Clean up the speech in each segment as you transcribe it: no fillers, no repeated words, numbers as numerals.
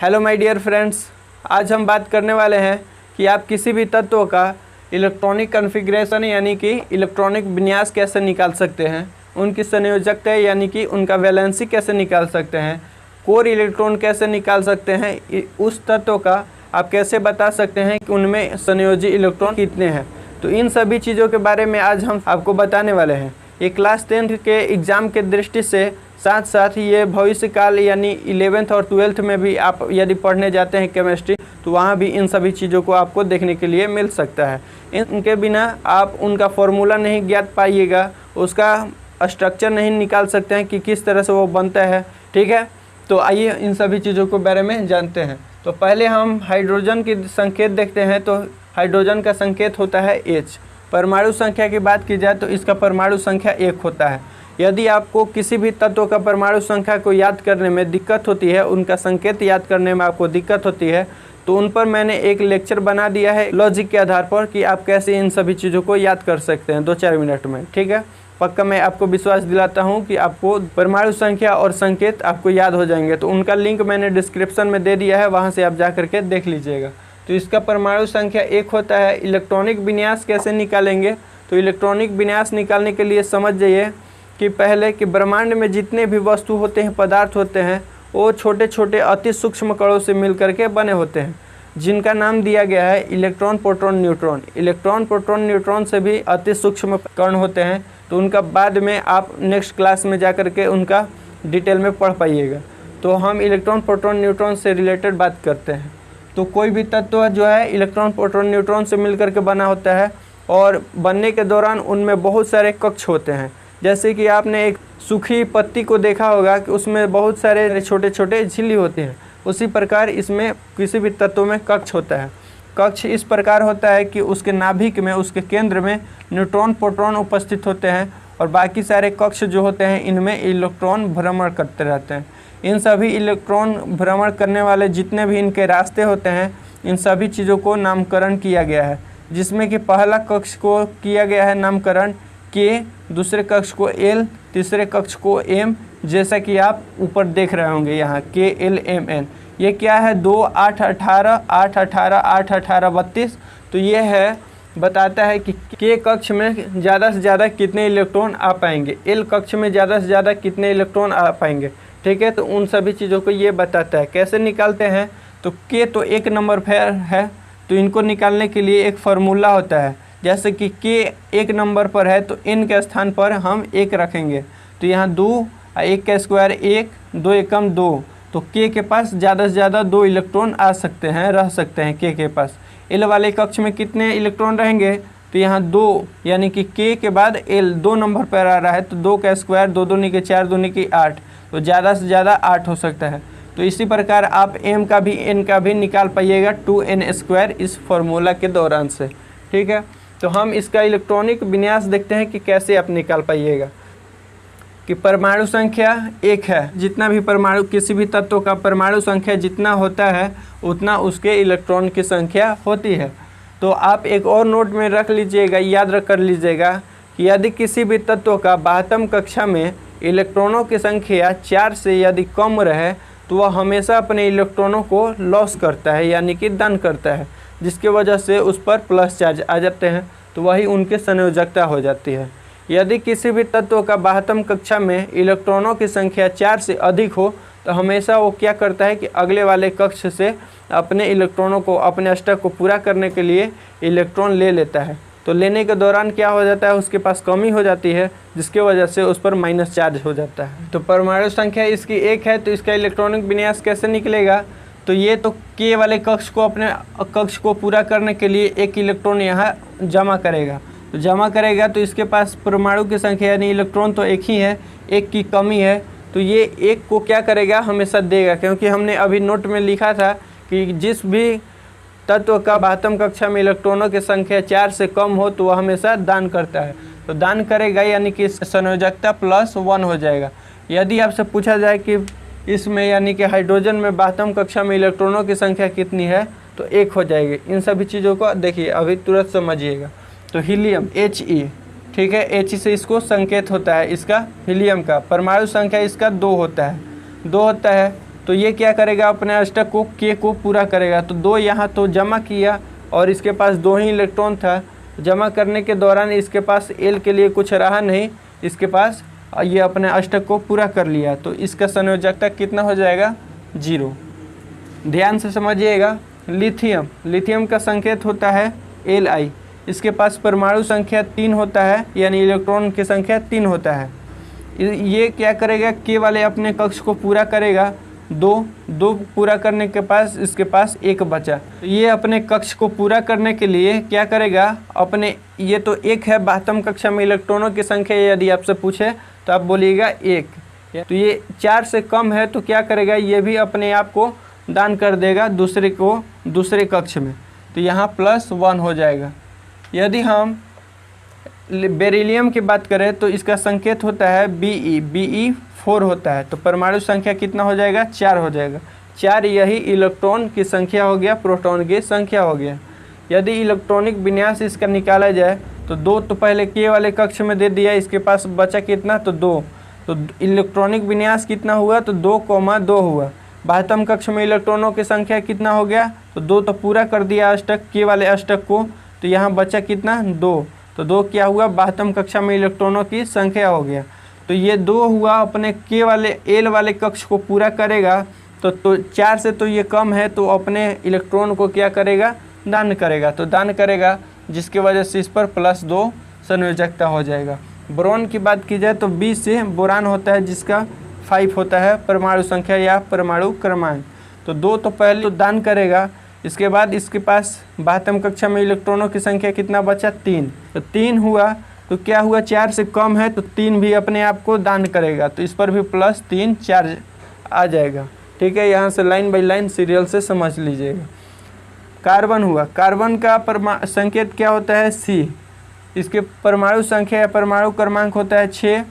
Hello my dear friends, आज हम बात करने वाले हैं कि आप किसी भी तत्व का इलेक्ट्रॉनिक कॉन्फ़िगरेशन यानी कि इलेक्ट्रॉनिक विन्यास कैसे निकाल सकते हैं, उनकी संयोजकता यानी कि उनका वैलेंसी कैसे निकाल सकते हैं, कोर इलेक्ट्रॉन कैसे निकाल सकते हैं, उस तत्व का आप कैसे बता सकते हैं कि उनमें संयोजी इलेक्ट्रॉन कितने हैं। तो इन सभी चीज़ों के बारे में आज हम आपको बताने वाले हैं। ये क्लास 10th के एग्ज़ाम के दृष्टि से साथ साथ ये भविष्य काल यानी 11th और 12th में भी आप यदि पढ़ने जाते हैं केमिस्ट्री, तो वहाँ भी इन सभी चीज़ों को आपको देखने के लिए मिल सकता है। इनके बिना आप उनका फॉर्मूला नहीं ज्ञात पाइएगा, उसका स्ट्रक्चर नहीं निकाल सकते हैं कि किस तरह से वो बनता है। ठीक है, तो आइए इन सभी चीज़ों के बारे में जानते हैं। तो पहले हम हाइड्रोजन की संकेत देखते हैं। तो हाइड्रोजन का संकेत होता है H। परमाणु संख्या की बात की जाए तो इसका परमाणु संख्या 1 होता है। यदि आपको किसी भी तत्व का परमाणु संख्या को याद करने में दिक्कत होती है, उनका संकेत याद करने में आपको दिक्कत होती है, तो उन पर मैंने एक लेक्चर बना दिया है लॉजिक के आधार पर कि आप कैसे इन सभी चीज़ों को याद कर सकते हैं 2-4 मिनट में। ठीक है, पक्का मैं आपको विश्वास दिलाता हूं कि आपको परमाणु संख्या और संकेत आपको याद हो जाएंगे। तो उनका लिंक मैंने डिस्क्रिप्शन में दे दिया है, वहां से आप जा करके देख लीजिएगा। तो इसका परमाणु संख्या 1 होता है। इलेक्ट्रॉनिक विन्यास कैसे निकालेंगे? तो इलेक्ट्रॉनिक विन्यास निकालने के लिए समझ जाइए कि पहले कि ब्रह्मांड में जितने भी वस्तु होते हैं, पदार्थ होते हैं, वो छोटे छोटे अति सूक्ष्म कणों से मिल करके बने होते हैं, जिनका नाम दिया गया है electron, proton, neutron. Electron, proton, neutron से भी अति सूक्ष्म कण होते हैं, तो उनका बाद में आप नेक्स्ट क्लास में जा करके उनका डिटेल में पढ़ पाइएगा। तो हम इलेक्ट्रॉन, प्रोटॉन, न्यूट्रॉन से रिलेटेड बात करते हैं। तो कोई भी तत्व जो है इलेक्ट्रॉन, प्रोटॉन, न्यूट्रॉन से मिल करके बना होता है, और बनने के दौरान उनमें बहुत सारे कक्ष होते हैं। जैसे कि आपने एक सूखी पत्ती को देखा होगा कि उसमें बहुत सारे छोटे छोटे झिल्ली होते हैं, उसी प्रकार इसमें किसी भी तत्व में कक्ष होता है। कक्ष इस प्रकार होता है कि उसके नाभिक में, उसके केंद्र में न्यूट्रॉन, प्रोटॉन उपस्थित होते हैं, और बाकी सारे कक्ष जो होते हैं इनमें इलेक्ट्रॉन भ्रमण करते रहते हैं। इन सभी इलेक्ट्रॉन भ्रमण करने वाले जितने भी इनके रास्ते होते हैं, इन सभी चीज़ों को नामकरण किया गया है, जिसमें कि पहला कक्ष को किया गया है नामकरण K, दूसरे कक्ष को L, तीसरे कक्ष को M, जैसा कि आप ऊपर देख रहे होंगे यहाँ KLMN। ये क्या है? 2, 8, 18, 8, 18, 8, 18, 32। तो ये है, बताता है कि K कक्ष में ज़्यादा से ज़्यादा कितने इलेक्ट्रॉन आ पाएंगे, L कक्ष में ज़्यादा से ज़्यादा कितने इलेक्ट्रॉन आ पाएंगे। ठीक है, तो उन सभी चीज़ों को ये बताता है। कैसे निकालते हैं? तो K तो 1 नंबर पर है, तो इनको निकालने के लिए एक फार्मूला होता है। जैसे कि K 1 नंबर पर है तो N के स्थान पर हम 1 रखेंगे, तो यहाँ 2, 1 का स्क्वायर 1, 2 एकम 2, तो K के पास ज़्यादा से ज़्यादा 2 इलेक्ट्रॉन आ सकते हैं, रह सकते हैं K के पास। L वाले कक्ष में कितने इलेक्ट्रॉन रहेंगे? तो यहाँ 2, यानी कि K के बाद L 2 नंबर पर आ रहा है, तो 2 का स्क्वायर 2 दूनी के 4, दूनी की 8, तो ज़्यादा से ज़्यादा 8 हो सकता है। तो इसी प्रकार आप M का भी N का भी निकाल पाइएगा 2n² इस फॉर्मूला के दौरान से। ठीक है, तो हम इसका इलेक्ट्रॉनिक विन्यास देखते हैं कि कैसे आप निकाल पाइएगा। कि परमाणु संख्या 1 है, जितना भी परमाणु, किसी भी तत्व का परमाणु संख्या जितना होता है उतना उसके इलेक्ट्रॉन की संख्या होती है। तो आप एक और नोट में रख लीजिएगा, याद रख कर लीजिएगा कि यदि किसी भी तत्व का 12वीं कक्षा में इलेक्ट्रॉनों की संख्या 4 से यदि कम रहे, तो वह हमेशा अपने इलेक्ट्रॉनों को लॉस करता है, यानी कि दान करता है, जिसके वजह से उस पर प्लस चार्ज आ जाते हैं, तो वही उनकी संयोजकता हो जाती है। यदि किसी भी तत्व का 12वीं कक्षा में इलेक्ट्रॉनों की संख्या 4 से अधिक हो, तो हमेशा वो क्या करता है कि अगले वाले कक्ष से अपने इलेक्ट्रॉनों को, अपने स्टैक को पूरा करने के लिए इलेक्ट्रॉन ले लेता है। तो लेने के दौरान क्या हो जाता है, उसके पास कमी हो जाती है, जिसके वजह से उस पर माइनस चार्ज हो जाता है। तो परमाणु संख्या इसकी 1 है, तो इसका इलेक्ट्रॉनिक विन्यास कैसे निकलेगा? तो ये तो K वाले कक्ष को, अपने कक्ष को पूरा करने के लिए 1 इलेक्ट्रॉन यहाँ जमा करेगा। तो जमा करेगा तो इसके पास परमाणु की संख्या यानी इलेक्ट्रॉन तो 1 ही है, 1 की कमी है, तो ये 1 को क्या करेगा? हमेशा देगा, क्योंकि हमने अभी नोट में लिखा था कि जिस भी तत्व का 12वीं कक्षा में इलेक्ट्रॉनों की संख्या 4 से कम हो तो वह हमेशा दान करता है। तो दान करेगा यानी कि संयोजकता +1 हो जाएगा। यदि आपसे पूछा जाए कि इसमें यानी कि हाइड्रोजन में 12वीं कक्षा में इलेक्ट्रॉनों की संख्या कितनी है, तो 1 हो जाएगी। इन सभी चीज़ों को देखिए, अभी तुरंत समझिएगा। तो हीलियम He, ठीक है, He से इसको संकेत होता है इसका हीलियम का। परमाणु संख्या इसका 2 होता है, 2 होता है। तो ये क्या करेगा, अपने अष्टक को के को पूरा करेगा। तो 2 यहाँ तो जमा किया और इसके पास 2 ही इलेक्ट्रॉन था, जमा करने के दौरान इसके पास L के लिए कुछ रहा नहीं, इसके पास ये अपने अष्टक को पूरा कर लिया। तो इसका संयोजकता कितना हो जाएगा, 0। ध्यान से समझिएगा, लिथियम का संकेत होता है Li, इसके पास परमाणु संख्या 3 होता है, यानी इलेक्ट्रॉन की संख्या 3 होता है। ये क्या करेगा, के वाले अपने कक्ष को पूरा करेगा, 2 पूरा करने के पास इसके पास 1 बचा। तो ये अपने कक्ष को पूरा करने के लिए क्या करेगा, अपने ये तो 1 है, 72 कक्षा में इलेक्ट्रॉनों की संख्या यदि आपसे पूछे तो आप बोलिएगा 1। तो ये 4 से कम है तो क्या करेगा, ये भी अपने आप को दान कर देगा दूसरे कक्ष में। तो यहाँ +1 हो जाएगा। यदि हम बेरिलियम की बात करें तो इसका संकेत होता है Be 4 होता है। तो परमाणु संख्या कितना हो जाएगा, 4 हो जाएगा। 4 यही इलेक्ट्रॉन की संख्या हो गया, प्रोटॉन की संख्या हो गया। यदि इलेक्ट्रॉनिक विन्यास इसका निकाला जाए तो 2 तो पहले के वाले कक्ष में दे दिया, इसके पास बचा कितना, तो 2। तो इलेक्ट्रॉनिक विन्यास कितना हुआ, तो 2,2 हुआ। 72 कक्ष में इलेक्ट्रॉनों की संख्या कितना हो गया, तो 2 तो पूरा कर दिया अष्टक, के वाले अष्टक को। तो यहाँ बचा कितना, 2। तो 2 क्या हुआ, 72 कक्षा में इलेक्ट्रॉनों की संख्या हो गया। तो ये 2 हुआ, अपने के वाले L वाले कक्ष को पूरा करेगा। तो 4 से तो ये कम है, तो अपने इलेक्ट्रॉन को क्या करेगा, दान करेगा। तो दान करेगा, जिसकी वजह से इस पर +2 संयोजकता हो जाएगा। बोरॉन की बात की जाए तो B से बोरान होता है, जिसका 5 होता है परमाणु संख्या या परमाणु क्रमांक। तो 2 तो पहले तो दान करेगा, इसके बाद इसके पास 72 कक्षा में इलेक्ट्रॉनों की संख्या कितना बचा, 3। तो 3 हुआ, तो क्या हुआ, 4 से कम है तो 3 भी अपने आप को दान करेगा। तो इस पर भी +3 चार्ज आ जाएगा। ठीक है, यहाँ से लाइन बाई लाइन सीरियल से समझ लीजिएगा। कार्बन हुआ, कार्बन का संकेत क्या होता है, C। इसके परमाणु संख्या या परमाणु क्रमांक होता है 6।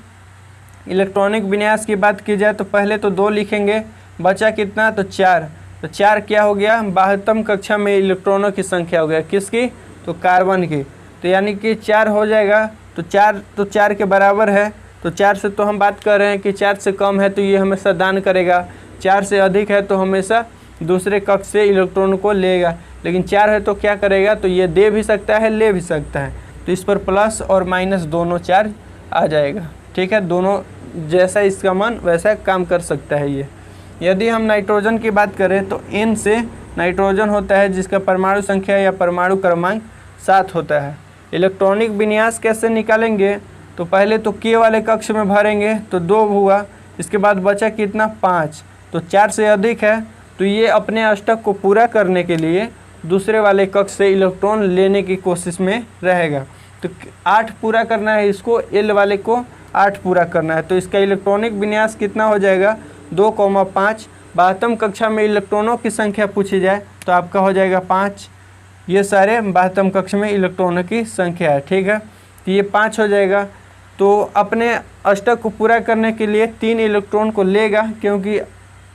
इलेक्ट्रॉनिक विन्यास की बात की जाए तो पहले तो 2 लिखेंगे, बचा कितना, तो 4। तो 4 क्या हो गया, 72 कक्षा में इलेक्ट्रॉनों की संख्या हो गया, किसकी, तो कार्बन की। तो यानी कि 4 हो जाएगा। तो 4 के बराबर है। तो 4 से तो हम बात कर रहे हैं कि 4 से कम है तो ये हमेशा दान करेगा, 4 से अधिक है तो हमेशा दूसरे कक्ष से इलेक्ट्रॉन को लेगा। लेकिन 4 है तो क्या करेगा, तो ये दे भी सकता है, ले भी सकता है। तो इस पर प्लस और माइनस दोनों चार्ज आ जाएगा। ठीक है, दोनों जैसा इसका मन वैसा काम कर सकता है ये। यदि हम नाइट्रोजन की बात करें तो N से नाइट्रोजन होता है, जिसका परमाणु संख्या या परमाणु क्रमांक 7 होता है। इलेक्ट्रॉनिक विन्यास कैसे निकालेंगे, तो पहले तो के वाले कक्ष में भरेंगे, तो 2 हुआ, इसके बाद बचा कितना, 5। तो 4 से अधिक है तो ये अपने अष्टक को पूरा करने के लिए दूसरे वाले कक्ष से इलेक्ट्रॉन लेने की कोशिश में रहेगा। तो 8 पूरा करना है इसको, L वाले को 8 पूरा करना है। तो इसका इलेक्ट्रॉनिक विन्यास कितना हो जाएगा, 2,5। 72 कक्षा में इलेक्ट्रॉनों की संख्या पूछी जाए तो आपका हो जाएगा 5। ये सारे 72 कक्षा में इलेक्ट्रॉनों की संख्या है। ठीक है, तो ये 5 हो जाएगा। तो अपने अष्टक को पूरा करने के लिए 3 इलेक्ट्रॉन को लेगा, क्योंकि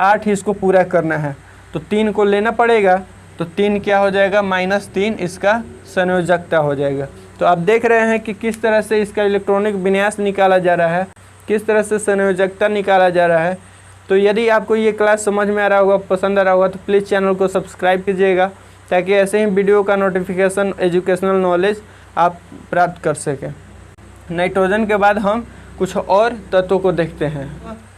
8 इसको पूरा करना है तो 3 को लेना पड़ेगा। तो 3 क्या हो जाएगा, -3 इसका संयोजकता हो जाएगा। तो आप देख रहे हैं कि किस तरह से इसका इलेक्ट्रॉनिक विन्यास निकाला जा रहा है, किस तरह से संयोजकता निकाला जा रहा है। तो यदि आपको ये क्लास समझ में आ रहा होगा, पसंद आ रहा होगा, तो प्लीज़ चैनल को सब्सक्राइब कीजिएगा, ताकि ऐसे ही वीडियो का नोटिफिकेशन, एजुकेशनल नॉलेज आप प्राप्त कर सकें। नाइट्रोजन के बाद हम कुछ और तत्वों को देखते हैं।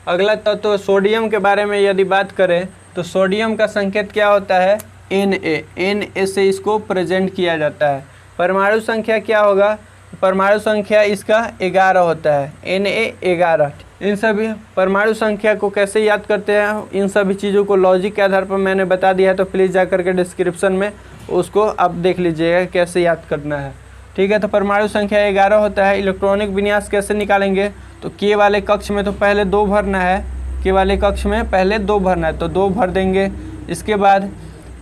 अगला तत्व सोडियम के बारे में यदि बात करें तो सोडियम का संकेत क्या होता है, Na से इसको प्रेजेंट किया जाता है। परमाणु संख्या क्या होगा, परमाणु संख्या इसका 11 होता है, Na 11। इन सभी परमाणु संख्या को कैसे याद करते हैं, इन सभी चीज़ों को लॉजिक के आधार पर मैंने बता दिया है, तो प्लीज़ जा करके डिस्क्रिप्शन में उसको आप देख लीजिएगा कैसे याद करना है। ठीक है, तो परमाणु संख्या 11 होता है। इलेक्ट्रॉनिक विन्यास कैसे निकालेंगे, तो के वाले कक्ष में तो पहले 2 भरना है, के वाले कक्ष में पहले 2 भरना है, तो 2 भर देंगे। इसके बाद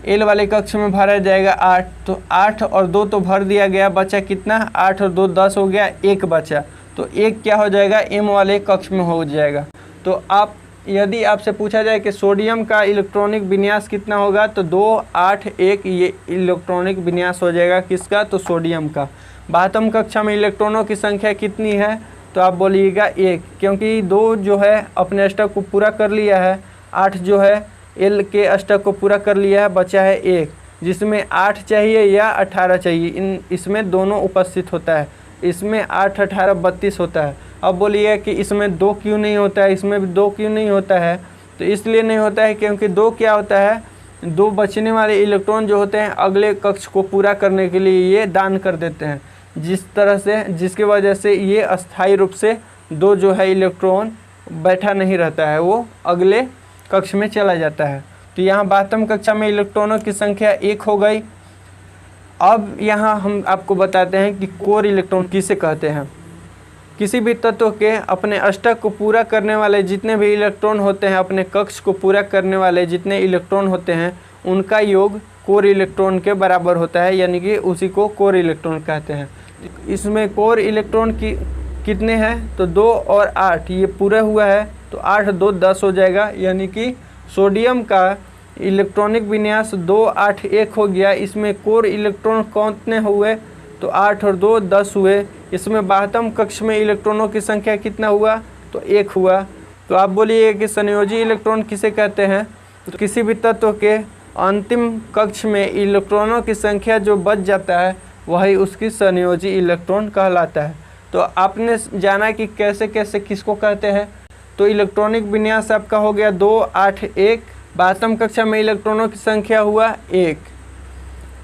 L वाले कक्ष में भरा जाएगा 8, तो 8 और 2 तो भर दिया गया, बचा कितना, 8 और 2 10 हो गया, 1 बचा। तो 1 क्या हो जाएगा, M वाले कक्ष में हो जाएगा। तो आप यदि आपसे पूछा जाए कि सोडियम का इलेक्ट्रॉनिक विन्यास कितना होगा, तो 2, 8, 1 ये इलेक्ट्रॉनिक विन्यास हो जाएगा, किसका, तो सोडियम का। 72 कक्षा में इलेक्ट्रॉनों की संख्या कितनी है, तो आप बोलिएगा 1, क्योंकि 2 जो है अपने अष्टक को पूरा कर लिया है, 8 जो है एल के अष्टक को पूरा कर लिया है, बचा है 1, जिसमें 8 चाहिए या 18 चाहिए। इसमें दोनों उपस्थित होता है। इसमें 8 18 32 होता है। अब बोलिए कि इसमें 2 क्यों नहीं होता है, इसमें भी 2 क्यों नहीं होता है? तो इसलिए नहीं होता है क्योंकि 2 क्या होता है, 2 बचने वाले इलेक्ट्रॉन जो होते हैं अगले कक्ष को पूरा करने के लिए ये दान कर देते हैं, जिसकी वजह से ये अस्थायी रूप से 2 जो है इलेक्ट्रॉन बैठा नहीं रहता है, वो अगले कक्ष में चला जाता है। तो यहाँ 12वीं कक्षा में इलेक्ट्रॉनों की संख्या 1 हो गई। अब यहाँ हम आपको बताते हैं कि कोर इलेक्ट्रॉन किसे कहते हैं। किसी भी तत्व के अपने अष्टक को पूरा करने वाले जितने भी इलेक्ट्रॉन होते हैं, अपने कक्ष को पूरा करने वाले जितने इलेक्ट्रॉन होते हैं, उनका योग कोर इलेक्ट्रॉन के बराबर होता है, यानी कि उसी को कोर इलेक्ट्रॉन कहते हैं। इसमें कोर इलेक्ट्रॉन कितने हैं? तो 2 और 8, ये पूरा हुआ है तो 8 2 10 हो जाएगा, यानी कि सोडियम का इलेक्ट्रॉनिक विन्यास 2 8 1 हो गया। इसमें कोर इलेक्ट्रॉन कितने हुए? तो 8 और 2 10 हुए। इसमें 12वीं कक्ष में इलेक्ट्रॉनों की संख्या कितना हुआ? तो 1 हुआ। तो आप बोलिएगा कि संयोजी इलेक्ट्रॉन किसे कहते हैं? तो किसी भी तत्व के अंतिम कक्ष में इलेक्ट्रॉनों की संख्या जो बच जाता है वही उसकी संयोजी इलेक्ट्रॉन कहलाता है। तो आपने जाना कि कैसे कैसे किसको कहते हैं। तो इलेक्ट्रॉनिक विन्यास आपका हो गया 2 8 1। 12वीं कक्षा में इलेक्ट्रॉनों की संख्या हुआ 1।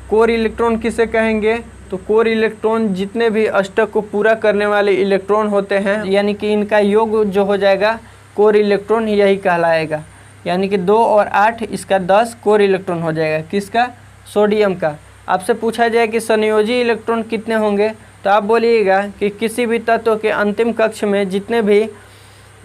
कोर इलेक्ट्रॉन किसे कहेंगे? तो कोर इलेक्ट्रॉन जितने भी अष्टक को पूरा करने वाले इलेक्ट्रॉन होते हैं, यानी कि इनका योग जो हो जाएगा कोर इलेक्ट्रॉन यही कहलाएगा। यानी कि 2 और 8 इसका 10 कोर इलेक्ट्रॉन हो जाएगा। किसका? सोडियम का। आपसे पूछा जाए कि संयोजी इलेक्ट्रॉन कितने होंगे, तो आप बोलिएगा कि किसी भी तत्व के अंतिम कक्ष में जितने भी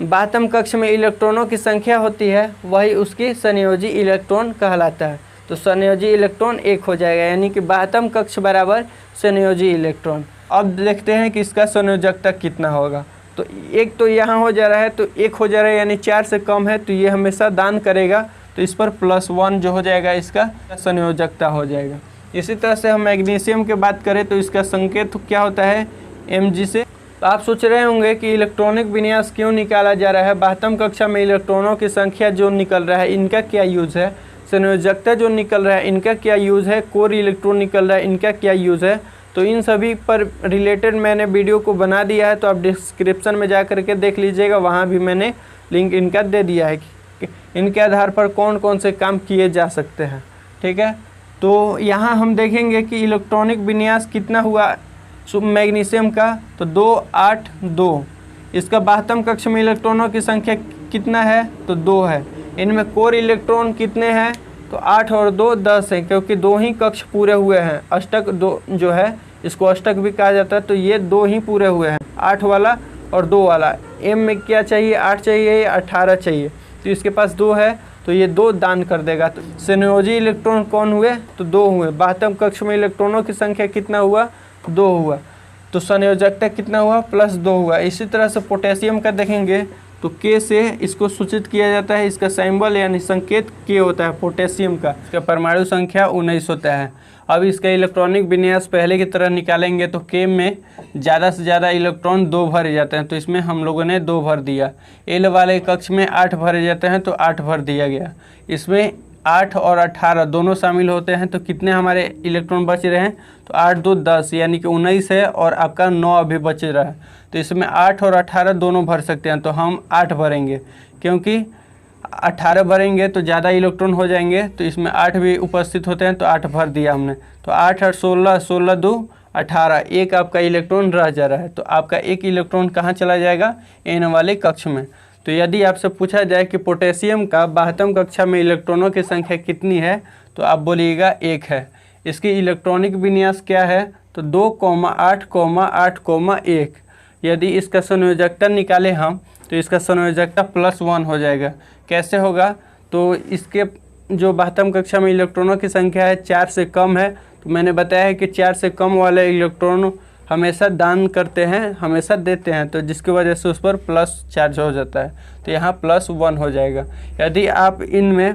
12वीं कक्ष में इलेक्ट्रॉनों की संख्या होती है वही उसकी संयोजी इलेक्ट्रॉन कहलाता है। तो संयोजी इलेक्ट्रॉन 1 हो जाएगा, यानी कि 12वीं कक्ष बराबर संयोजी इलेक्ट्रॉन। अब देखते हैं कि इसका संयोजकता कितना होगा। तो 1 तो यहाँ हो जा रहा है, तो 1 हो जा रहा है, यानी 4 से कम है, तो ये हमेशा दान करेगा। तो इस पर +1 जो हो जाएगा इसका संयोजकता हो जाएगा। इसी तरह से हम मैग्नीशियम की बात करें तो इसका संकेत क्या होता है? Mg से। तो आप सोच रहे होंगे कि इलेक्ट्रॉनिक विन्यास क्यों निकाला जा रहा है, 12वीं कक्षा में इलेक्ट्रॉनों की संख्या जो निकल रहा है इनका क्या यूज़ है, संयोजकता जो निकल रहा है इनका क्या यूज़ है, कोर इलेक्ट्रॉन निकल रहा है इनका क्या यूज़ है। तो इन सभी पर रिलेटेड मैंने वीडियो को बना दिया है, तो आप डिस्क्रिप्शन में जा कर के देख लीजिएगा, वहाँ भी मैंने लिंक इनका दे दिया है कि इनके आधार पर कौन कौन से काम किए जा सकते हैं। ठीक है, तो यहाँ हम देखेंगे कि इलेक्ट्रॉनिक विन्यास कितना हुआ मैग्नीशियम का, तो 2 8 2। इसका 12वीं कक्ष में इलेक्ट्रॉनों की संख्या कितना है? तो 2 है। इनमें कोर इलेक्ट्रॉन कितने हैं? तो 8 और 2 10 हैं, क्योंकि 2 ही कक्ष पूरे हुए हैं। अष्टक 2 जो है इसको अष्टक भी कहा जाता है, तो ये 2 ही पूरे हुए हैं, 8 वाला और 2 वाला। एम में क्या चाहिए? 8 चाहिए या 18 चाहिए, तो इसके पास 2 है, तो ये 2 दान कर देगा। तो संयोजी इलेक्ट्रॉन कौन हुए? तो 2 हुए। 12वीं कक्ष में इलेक्ट्रॉनों की संख्या कितना हुआ? 2 हुआ। तो संयोजकता कितना हुआ? +2 हुआ। इसी तरह से पोटेशियम का देखेंगे तो K से इसको सूचित किया जाता है, इसका सिंबल यानी संकेत K होता है पोटेशियम का। इसका परमाणु संख्या 19 होता है। अब इसका इलेक्ट्रॉनिक विन्यास पहले की तरह निकालेंगे तो K में ज़्यादा से ज़्यादा इलेक्ट्रॉन 2 भरे जाते हैं, तो इसमें हम लोगों ने 2 भर दिया। L वाले कक्ष में 8 भरे जाते हैं, तो 8 भर दिया गया। इसमें 8 और 18 दोनों शामिल होते हैं, तो कितने हमारे इलेक्ट्रॉन बच रहे हैं? तो 8 2 10, यानी कि 19 है, और आपका 9 अभी बच रहा है। तो इसमें 8 और 18 दोनों भर सकते हैं, तो हम 8 भरेंगे, क्योंकि 18 भरेंगे तो ज़्यादा इलेक्ट्रॉन हो जाएंगे, तो इसमें 8 भी उपस्थित होते हैं, तो 8 भर दिया हमने। तो 8 और 16, 16 2 18, एक आपका इलेक्ट्रॉन रह जा रहा है, तो आपका एक इलेक्ट्रॉन कहाँ चला जाएगा? N वाले कक्ष में। तो यदि आपसे पूछा जाए कि पोटेशियम का 12वीं कक्षा में इलेक्ट्रॉनों की संख्या कितनी है, तो आप बोलिएगा 1 है। इसकी इलेक्ट्रॉनिक विन्यास क्या है? तो 2 8 8 1। यदि इसका संयोजकता निकालें हम, तो इसका संयोजकता +1 हो जाएगा। कैसे होगा? तो इसके जो 12वीं कक्षा में इलेक्ट्रॉनों की संख्या है 4 से कम है, तो मैंने बताया है कि 4 से कम वाले इलेक्ट्रॉन हमेशा दान करते हैं, हमेशा देते हैं, तो जिसकी वजह से उस पर प्लस चार्ज हो जाता है, तो यहाँ +1 हो जाएगा। यदि आप इनमें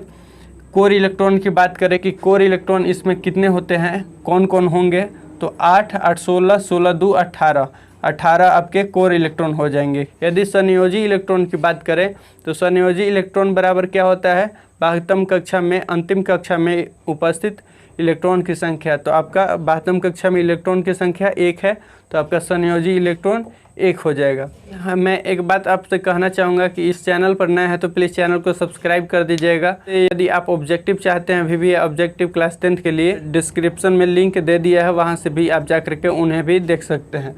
कोर इलेक्ट्रॉन की बात करें कि कोर इलेक्ट्रॉन इसमें कितने होते हैं, कौन कौन होंगे, तो 8 8 16 16 2 18। 18 आपके कोर इलेक्ट्रॉन हो जाएंगे। यदि संयोजी इलेक्ट्रॉन की बात करें तो संयोजी इलेक्ट्रॉन बराबर क्या होता है, बाह्यतम कक्षा में अंतिम कक्षा में उपस्थित इलेक्ट्रॉन की संख्या। तो आपका बाह्यतम कक्षा में इलेक्ट्रॉन की संख्या 1 है, तो आपका संयोजी इलेक्ट्रॉन 1 हो जाएगा। हाँ, मैं एक बात आपसे कहना चाहूँगा कि इस चैनल पर नए हैं तो प्लीज़ चैनल को सब्सक्राइब कर दीजिएगा। यदि आप ऑब्जेक्टिव चाहते हैं VBA ऑब्जेक्टिव क्लास 10th के लिए, डिस्क्रिप्शन में लिंक दे दिया है, वहाँ से भी आप जा करके उन्हें भी देख सकते हैं।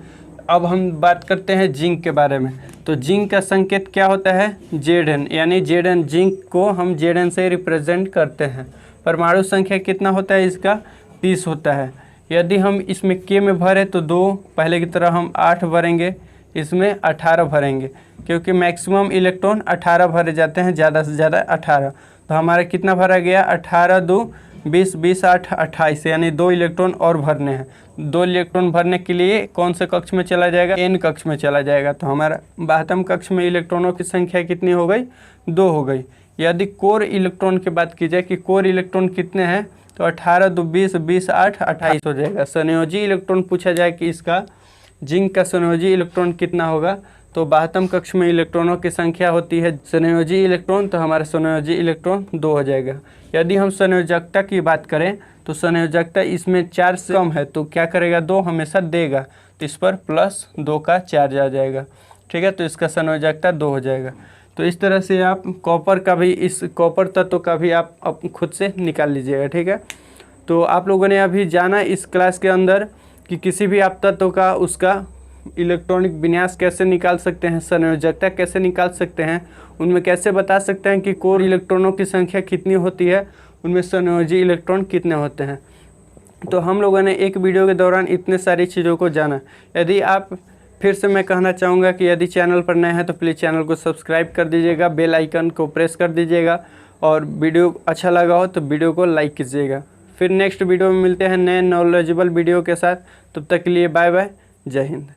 अब हम बात करते हैं जिंक के बारे में। तो जिंक का संकेत क्या होता है, Zn, यानी Zn जिंक को हम Zn से रिप्रेजेंट करते हैं। परमाणु संख्या कितना होता है इसका, 30 होता है। यदि हम इसमें K में भरें तो 2, पहले की तरह हम 8 भरेंगे, इसमें 18 भरेंगे, क्योंकि मैक्सिमम इलेक्ट्रॉन 18 भरे जाते हैं, ज़्यादा से ज़्यादा 18। तो हमारा कितना भरा गया, 18 2 20 20 8 28, यानी 2 इलेक्ट्रॉन और भरने हैं। 2 इलेक्ट्रॉन भरने के लिए कौन से कक्ष में चला जाएगा, N कक्ष में चला जाएगा। तो हमारा बाह्यतम कक्ष में इलेक्ट्रॉनों की संख्या कितनी हो गई, 2 हो गई। यदि कोर इलेक्ट्रॉन की बात की जाए कि कोर इलेक्ट्रॉन कितने हैं, तो 18 2 20 20 8 28 हो जाएगा। संयोजी इलेक्ट्रॉन पूछा जाए कि इसका जिंक का संयोजी इलेक्ट्रॉन कितना होगा, तो बाह्यतम कक्ष में इलेक्ट्रॉनों की संख्या होती है संयोजी इलेक्ट्रॉन, तो हमारा संयोजी इलेक्ट्रॉन 2 हो जाएगा। यदि हम संयोजकता की बात करें तो संयोजकता इसमें 4 से कम है, तो क्या करेगा, 2 हमेशा देगा, तो इस पर +2 का चार्ज आ जाएगा। ठीक है, तो इसका संयोजकता 2 हो जाएगा। तो इस तरह से आप कॉपर का भी, इस कॉपर तत्व का भी आप खुद से निकाल लीजिएगा। ठीक है, तो आप लोगों ने अभी जाना इस क्लास के अंदर कि किसी भी आप तत्व का उसका इलेक्ट्रॉनिक विन्यास कैसे निकाल सकते हैं, संयोजकता कैसे निकाल सकते हैं, उनमें कैसे बता सकते हैं कि कोर इलेक्ट्रॉनों की संख्या कितनी होती है, उनमें संयोजी इलेक्ट्रॉन कितने होते हैं। तो हम लोगों ने एक वीडियो के दौरान इतने सारी चीज़ों को जाना। यदि आप, फिर से मैं कहना चाहूँगा कि यदि चैनल पर नए हैं तो प्लीज़ चैनल को सब्सक्राइब कर दीजिएगा, बेल आइकन को प्रेस कर दीजिएगा, और वीडियो अच्छा लगा हो तो वीडियो को लाइक कीजिएगा। फिर नेक्स्ट वीडियो में मिलते हैं नए नॉलेजेबल वीडियो के साथ। तब तक के लिए बाय बाय, जय हिंद।